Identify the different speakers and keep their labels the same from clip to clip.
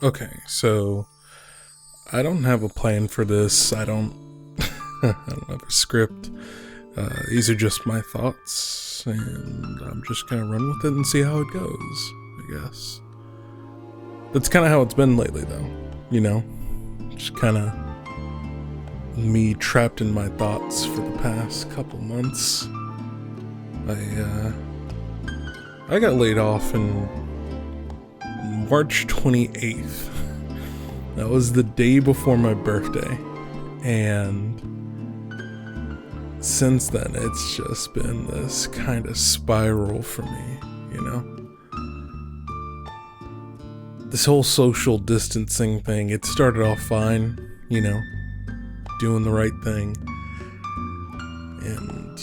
Speaker 1: Okay, so I don't have a plan for this. I don't I don't have a script. These are just my thoughts, and I'm just gonna run with it and see how it goes, I guess. That's kind of how it's been lately, though. You know? Just kind of me trapped in my thoughts for the past couple months. I got laid off in March 28th. That was the day before my birthday. And since then, it's just been this kind of spiral for me, you know? This whole social distancing thing, it started off fine, you know, doing the right thing and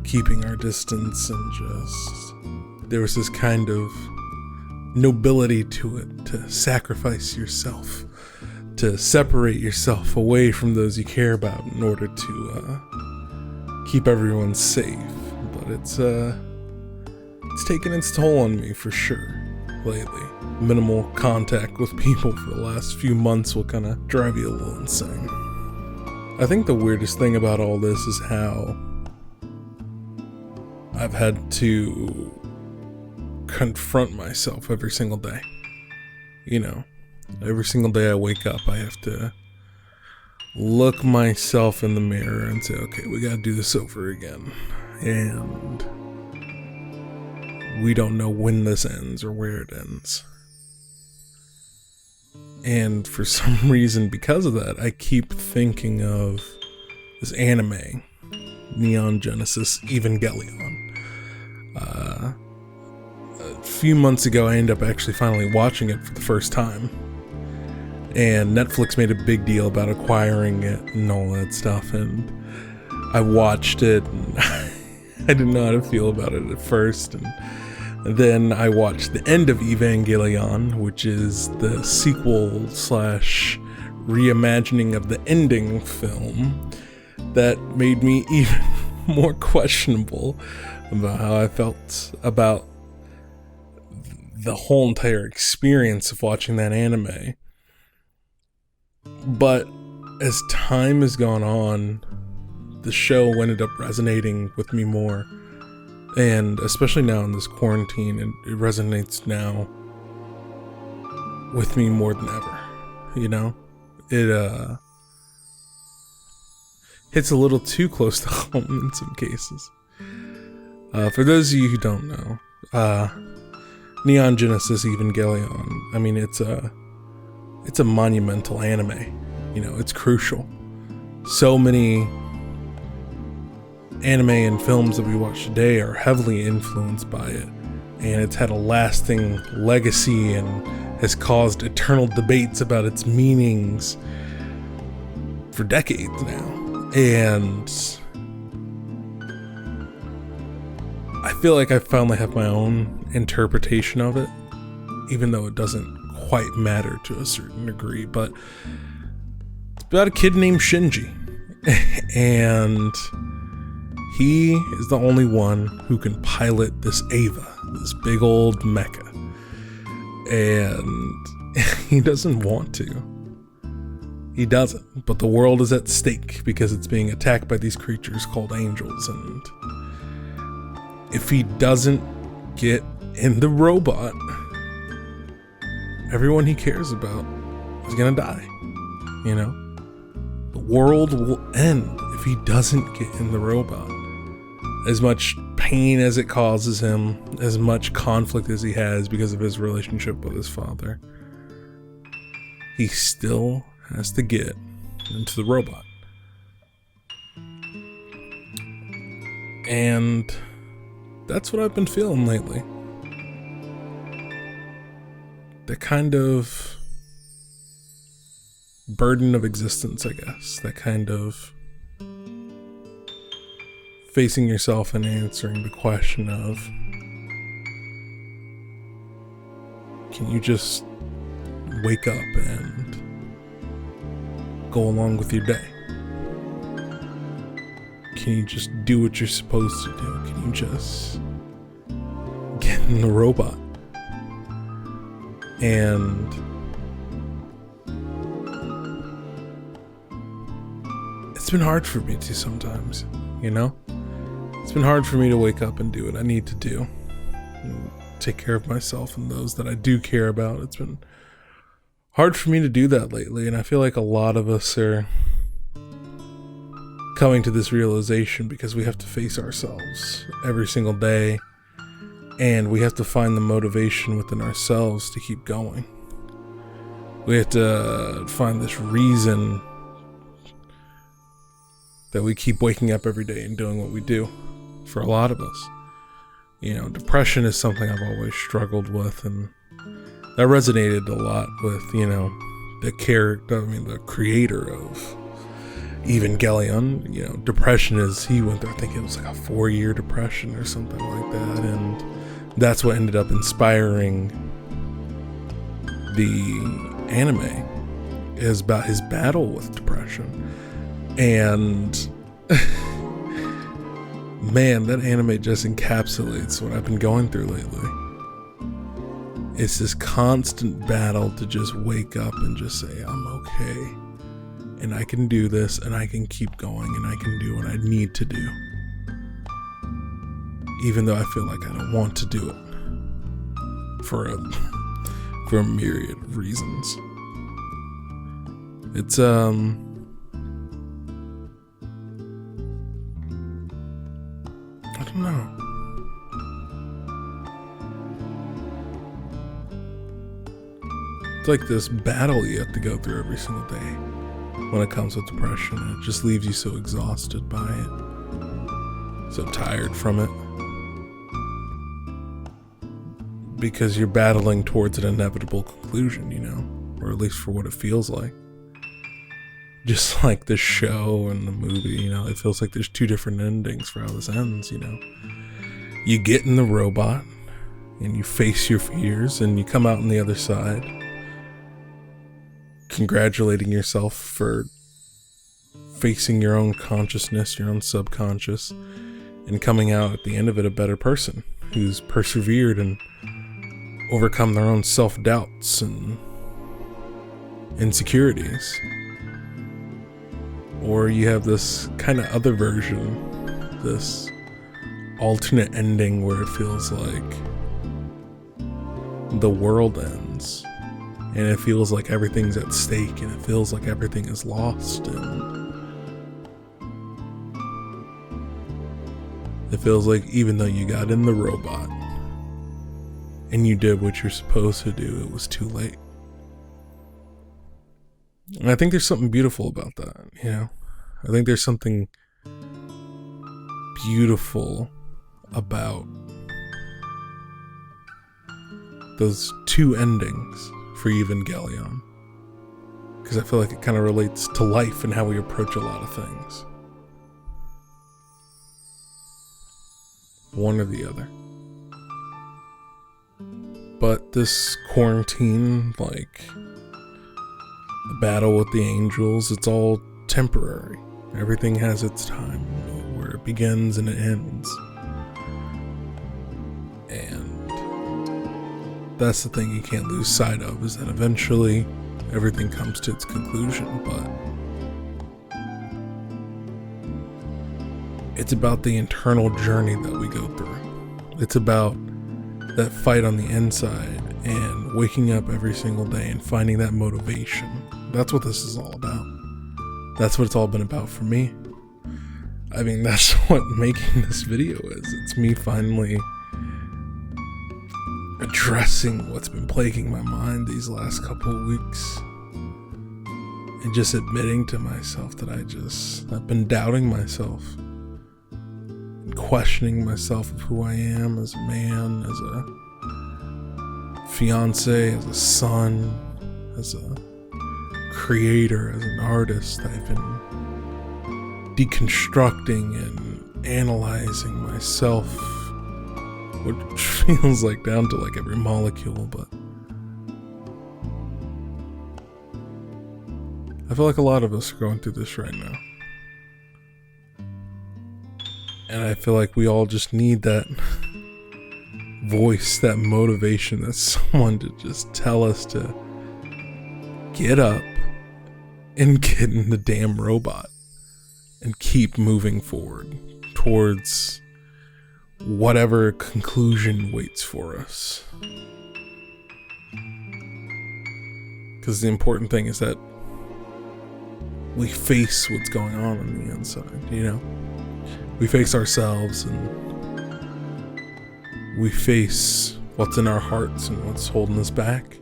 Speaker 1: keeping our distance, and just there was this kind of nobility to it, to sacrifice yourself, to separate yourself away from those you care about in order to keep everyone safe. But it's taken its toll on me for sure lately. Minimal contact with people for the last few months will kind of drive you a little insane. I think the weirdest thing about all this is how I've had to confront myself every single day. You know, every single day I wake up, I have to look myself in the mirror and say, okay, we gotta do this over again. And we don't know when this ends or where it ends. And for some reason, because of that, I keep thinking of this anime, Neon Genesis Evangelion. A few months ago, I ended up actually finally watching it for the first time. And Netflix made a big deal about acquiring it and all that stuff. And I watched it, and I didn't know how to feel about it at first. And then I watched the end of Evangelion, which is the sequel / reimagining of the ending film, that made me even more questionable about how I felt about the whole entire experience of watching that anime. But as time has gone on, the show ended up resonating with me more. And especially now in this quarantine, it resonates now with me more than ever. You know? It hits a little too close to home in some cases. For those of you who don't know, Neon Genesis Evangelion, I mean, it's a monumental anime. You know, it's crucial. So many anime and films that we watch today are heavily influenced by it, and it's had a lasting legacy and has caused eternal debates about its meanings for decades now. And I feel like I finally have my own interpretation of it, even though it doesn't quite matter to a certain degree. But it's about a kid named Shinji, and he is the only one who can pilot this Ava, this big old mecha. And he doesn't want to. He doesn't. But the world is at stake because it's being attacked by these creatures called angels. And if he doesn't get in the robot, everyone he cares about is gonna die. You know? The world will end if he doesn't get in the robot. As much pain as it causes him, as much conflict as he has because of his relationship with his father, he still has to get into the robot. And that's what I've been feeling lately. The kind of burden of existence, I guess. That kind of facing yourself and answering the question of, can you just wake up and go along with your day? Can you just do what you're supposed to do? Can you just get in the robot? And it's been hard for me to sometimes, you know? It's been hard for me to wake up and do what I need to do. And take care of myself and those that I do care about. It's been hard for me to do that lately, and I feel like a lot of us are coming to this realization because we have to face ourselves every single day, and we have to find the motivation within ourselves to keep going. We have to find this reason that we keep waking up every day and doing what we do. For a lot of us, you know, depression is something I've always struggled with, and that resonated a lot with, you know, the creator of Evangelion. You know, depression is, he went through, I think it was like a 4-year depression or something like that, and that's what ended up inspiring the anime, is about his battle with depression. And man, that anime just encapsulates what I've been going through lately. It's this constant battle to just wake up and just say, I'm okay, and I can do this, and I can keep going, and I can do what I need to do, even though I feel like I don't want to do it for a myriad of reasons. It's I don't know. It's like this battle you have to go through every single day when it comes with depression. It just leaves you so exhausted by it, so tired from it, because you're battling towards an inevitable conclusion, you know, or at least for what it feels like. Just like the show and the movie, you know, it feels like there's 2 different endings for how this ends, you know. You get in the robot and you face your fears and you come out on the other side congratulating yourself for facing your own consciousness, your own subconscious, and coming out at the end of it a better person who's persevered and overcome their own self-doubts and insecurities. Or you have this kind of other version, this alternate ending where it feels like the world ends, and it feels like everything's at stake, and it feels like everything is lost, and it feels like even though you got in the robot and you did what you're supposed to do, it was too late. And I think there's something beautiful about that, you know? I think there's something beautiful about those 2 endings for Evangelion, because I feel like it kind of relates to life and how we approach a lot of things. One or the other. But this quarantine, like the battle with the angels, it's all temporary. Everything has its time, where it begins and it ends. And that's the thing you can't lose sight of, is that eventually everything comes to its conclusion. But it's about the internal journey that we go through. It's about that fight on the inside and waking up every single day and finding that motivation. That's what this is all about. That's what it's all been about for me. I mean, that's what making this video is. It's me finally addressing what's been plaguing my mind these last couple of weeks, and just admitting to myself that I've been doubting myself and questioning myself of who I am as a man, as a fiance, as a son, as a creator, as an artist. I've been deconstructing and analyzing myself, which feels like down to like every molecule, but I feel like a lot of us are going through this right now. And I feel like we all just need that voice, that motivation, that someone to just tell us to get up and get in the damn robot and keep moving forward towards whatever conclusion waits for us. Because the important thing is that we face what's going on the inside, you know? We face ourselves, and we face what's in our hearts and what's holding us back.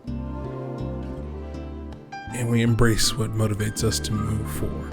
Speaker 1: And we embrace what motivates us to move forward.